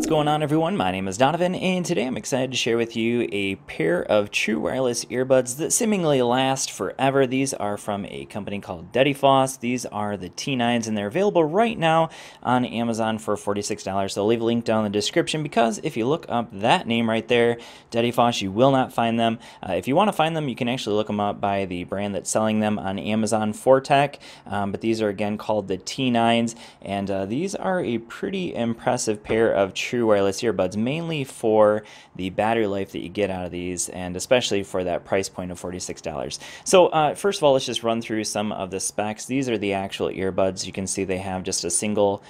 going on, everyone? My name is Donovan, and today I'm excited to share with you a pair of true wireless earbuds that seemingly last forever. These are from a company called TWS. These are the T9s, and they're available right now on Amazon for $46. So I'll leave a link down in the description, because if you look up that name right there, TWS, you will not find them. If you want to find them, you can actually look them up by the brand that's selling them on Amazon, Fortech. But these are again called the T9s, and these are a pretty impressive pair of true wireless earbuds, mainly for the battery life that you get out of these, and especially for that price point of $46. So first of all, let's just run through some of the specs. These are the actual earbuds. You can see they have just a single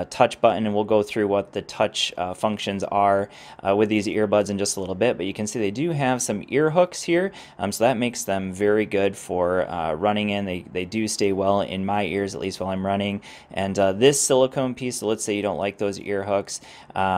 touch button, and we'll go through what the touch functions are with these earbuds in just a little bit. But you can see they do have some ear hooks here, so that makes them very good for running in. They do stay well in my ears, at least while I'm running. And this silicone piece, so let's say you don't like those ear hooks,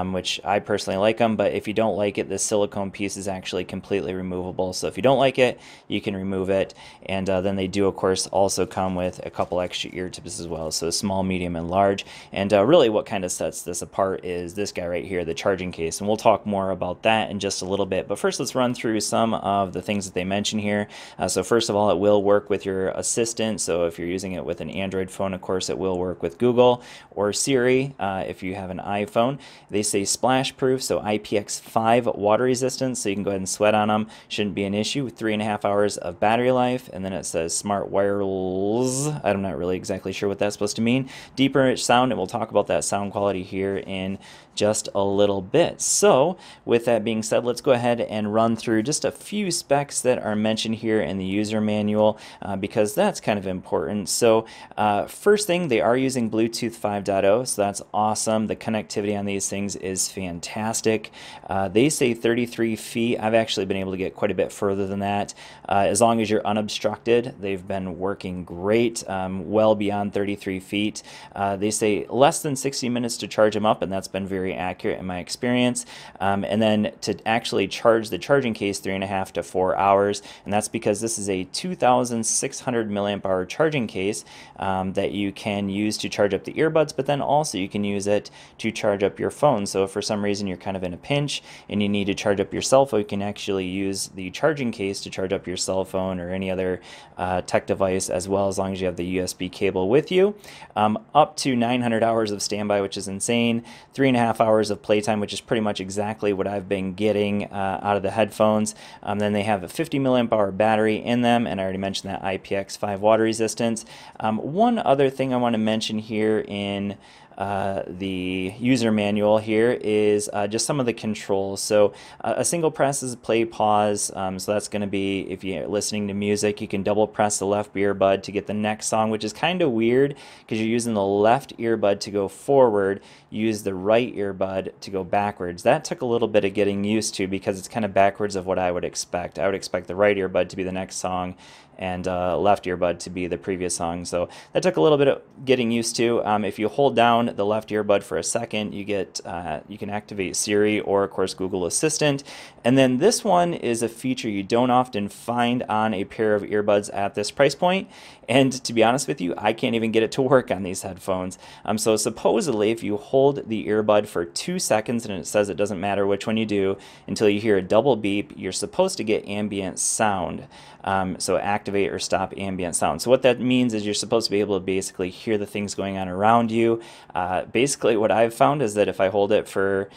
which I personally like them, but if you don't like it, this silicone piece is actually completely removable. So if you don't like it, you can remove it. And then they do, of course, also come with a couple extra ear tips as well, so small, medium, and large. And really what kind of sets this apart is this guy right here, the charging case, and we'll talk more about that in just a little bit. But first, let's run through some of the things that they mention here. So first of all, it will work with your assistant. So if you're using it with an Android phone, of course, it will work with Google or Siri if you have an iPhone. They say splash proof, so IPX5 water resistance, so you can go ahead and sweat on them. Shouldn't be an issue. 3.5 hours of battery life. And then it says smart wireless. I'm not really exactly sure what that's supposed to mean. Deeper sound, and we'll talk about that sound quality here in just a little bit. So with that being said, let's go ahead and run through just a few specs that are mentioned here in the user manual, because that's kind of important. So first thing, they are using Bluetooth 5.0, so that's awesome. The connectivity on these things is fantastic. They say 33 feet. I've actually been able to get quite a bit further than that. As long as you're unobstructed, they've been working great, well beyond 33 feet. They say less than 60 minutes to charge them up, and that's been very accurate in my experience. And then to actually charge the charging case, 3.5 to 4 hours, and that's because this is a 2,600 milliamp hour charging case that you can use to charge up the earbuds, but then also you can use it to charge up your phone. So if for some reason you're kind of in a pinch and you need to charge up your cell phone, you can actually use the charging case to charge up your cell phone or any other tech device as well, as long as you have the USB cable with you. Up to 900 hours of standby, which is insane. 3.5 hours of playtime, which is pretty much exactly what I've been getting out of the headphones. Then they have a 50 milliamp hour battery in them, and I already mentioned that IPX5 water resistance. One other thing I want to mention here in the user manual here is just some of the controls. So a single press is play pause, so that's going to be, if you're listening to music, you can double press the left earbud to get the next song, which is kind of weird because you're using the left earbud to go forward, use the right earbud to go backwards. That took a little bit of getting used to because it's kind of backwards of what I would expect. I would expect the right earbud to be the next song and left earbud to be the previous song. So that took a little bit of getting used to. If you hold down the left earbud for a second, you can activate Siri or, of course, Google Assistant. And then this one is a feature you don't often find on a pair of earbuds at this price point. And to be honest with you, I can't even get it to work on these headphones. So supposedly, if you hold the earbud for 2 seconds, and it says it doesn't matter which one you do, until you hear a double beep, you're supposed to get ambient sound. So activate or stop ambient sound. So what that means is you're supposed to be able to basically hear the things going on around you. Basically what I've found is that if I hold it for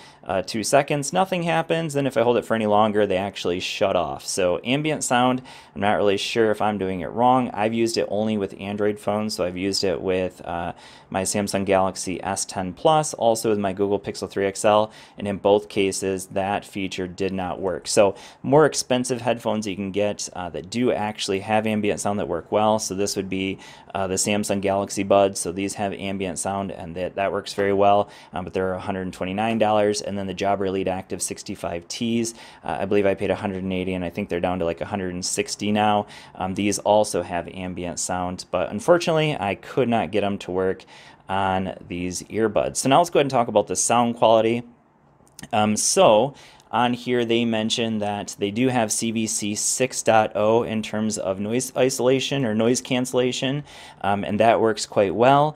2 seconds, nothing happens, and if I hold it for any longer, they actually shut off. So ambient sound, I'm not really sure if I'm doing it wrong. I've used it only with Android phones, so I've used it with my Samsung Galaxy S10 Plus, also with my Google Pixel 3 XL, and in both cases that feature did not work. So more expensive headphones you can get that do actually have ambient sound that work well. So this would be the Samsung Galaxy Buds. So these have ambient sound, and that works very well, but they're $129. And then the Jabra Elite Active 65Ts, I believe I paid $180, and I think they're down to like $160 now. These also have ambient sound, but unfortunately I could not get them to work on these earbuds. So now let's go ahead and talk about the sound quality. On here they mention that they do have CVC 6.0 in terms of noise isolation or noise cancellation, and that works quite well.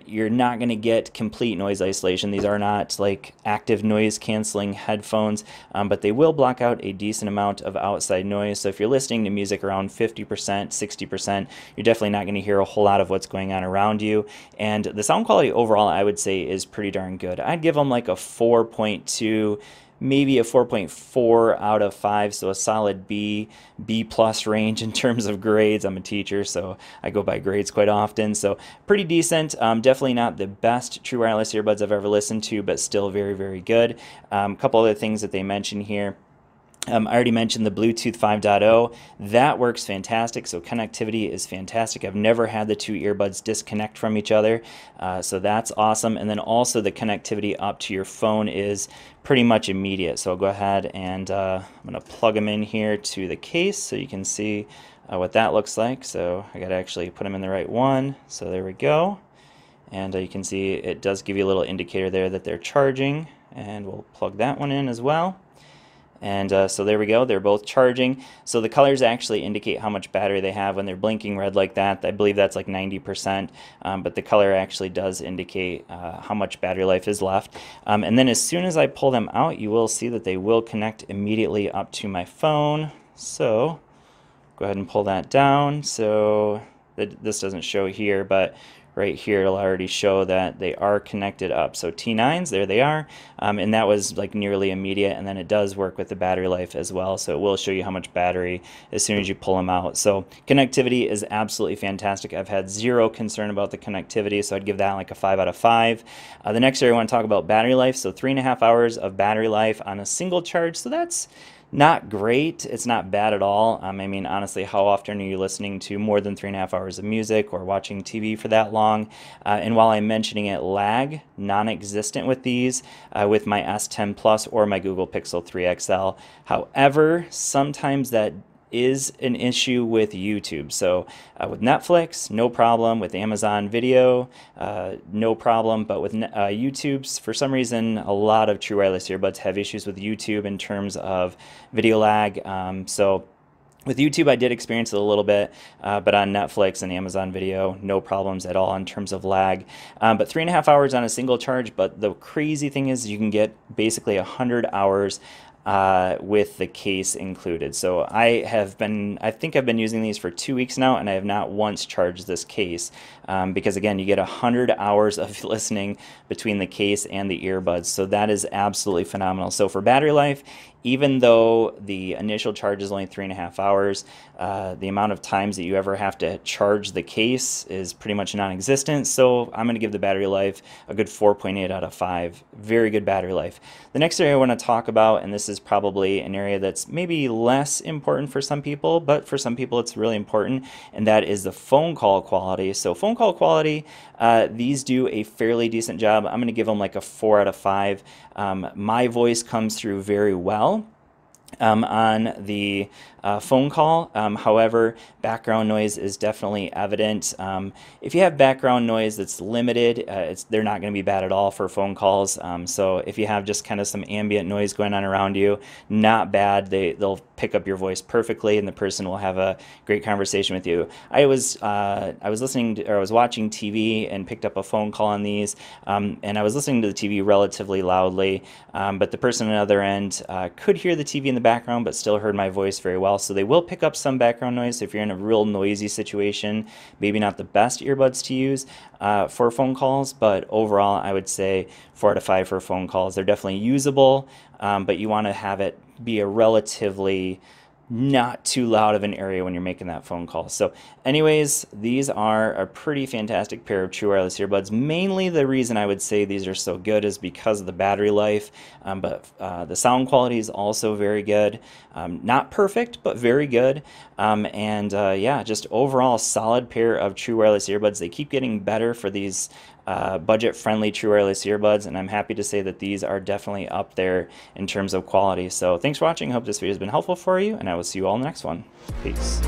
You're not going to get complete noise isolation. These are not like active noise canceling headphones, but they will block out a decent amount of outside noise. So if you're listening to music around 50%, 60%, you're definitely not going to hear a whole lot of what's going on around you. And the sound quality overall, I would say, is pretty darn good. I'd give them like a 4.2, maybe a 4.4 out of 5, so a solid B plus range in terms of grades. I'm a teacher, so I go by grades quite often, so pretty decent. Definitely not the best true wireless earbuds I've ever listened to, but still very, very good. A couple other things that they mention here. I already mentioned the Bluetooth 5.0. That works fantastic, so connectivity is fantastic. I've never had the two earbuds disconnect from each other, so that's awesome. And then also the connectivity up to your phone is pretty much immediate. So I'll go ahead and I'm going to plug them in here to the case so you can see what that looks like. So I got to actually put them in the right one. So there we go. And you can see it does give you a little indicator there that they're charging, and we'll plug that one in as well. And so there we go, they're both charging. So the colors actually indicate how much battery they have when they're blinking red like that. I believe that's like 90%, but the color actually does indicate how much battery life is left. And then as soon as I pull them out, you will see that they will connect immediately up to my phone. So go ahead and pull that down. So this doesn't show here, but right here it'll already show that they are connected up. So T9s, there they are, and that was like nearly immediate. And then it does work with the battery life as well, so it will show you how much battery as soon as you pull them out. So connectivity is absolutely fantastic. I've had zero concern about the connectivity, so I'd give that like a 5 out of 5. The next area I want to talk about battery life. So 3.5 hours of battery life on a single charge, so that's not great. It's not bad at all. I mean, honestly, how often are you listening to more than 3.5 hours of music or watching TV for that long? And while I'm mentioning it, lag, non-existent with these, with my S10 Plus or my Google Pixel 3 XL. However, sometimes that is an issue with YouTube. So with Netflix, no problem. With Amazon Video, no problem. But with YouTube's, for some reason, a lot of true wireless earbuds have issues with YouTube in terms of video lag. So with YouTube, I did experience it a little bit, but on Netflix and Amazon Video, no problems at all in terms of lag. But 3.5 hours on a single charge. But the crazy thing is you can get basically 100 hours with the case included. So I think I've been using these for 2 weeks now, and I have not once charged this case, because again, you get 100 hours of listening between the case and the earbuds. So that is absolutely phenomenal. So for battery life, even though the initial charge is only 3.5 hours, the amount of times that you ever have to charge the case is pretty much non-existent. So I'm going to give the battery life a good 4.8 out of 5. Very good battery life. The next area I want to talk about, and this is probably an area that's maybe less important for some people, but for some people it's really important, and that is the phone call quality. So phone call quality, these do a fairly decent job. I'm going to give them like a 4 out of 5. My voice comes through very well on the phone call. However, background noise is definitely evident. If you have background noise that's limited, they're not going to be bad at all for phone calls. So if you have just kind of some ambient noise going on around you, not bad. They'll pick up your voice perfectly, and the person will have a great conversation with you. I was listening to, or I was watching TV and picked up a phone call on these, and I was listening to the TV relatively loudly, but the person on the other end could hear the TV in the background, but still heard my voice very well. So they will pick up some background noise. So if you're in a real noisy situation, maybe not the best earbuds to use for phone calls, but overall I would say 4 out of 5 for phone calls. They're definitely usable, but you want to have it be a relatively not too loud of an area when you're making that phone call. So anyways, these are a pretty fantastic pair of true wireless earbuds. Mainly the reason I would say these are so good is because of the battery life, but the sound quality is also very good. Not perfect, but very good. Yeah, just overall solid pair of true wireless earbuds. They keep getting better for these budget-friendly true wireless earbuds, and I'm happy to say that these are definitely up there in terms of quality. So thanks for watching. I hope this video has been helpful for you, and I will see you all in the next one. Peace.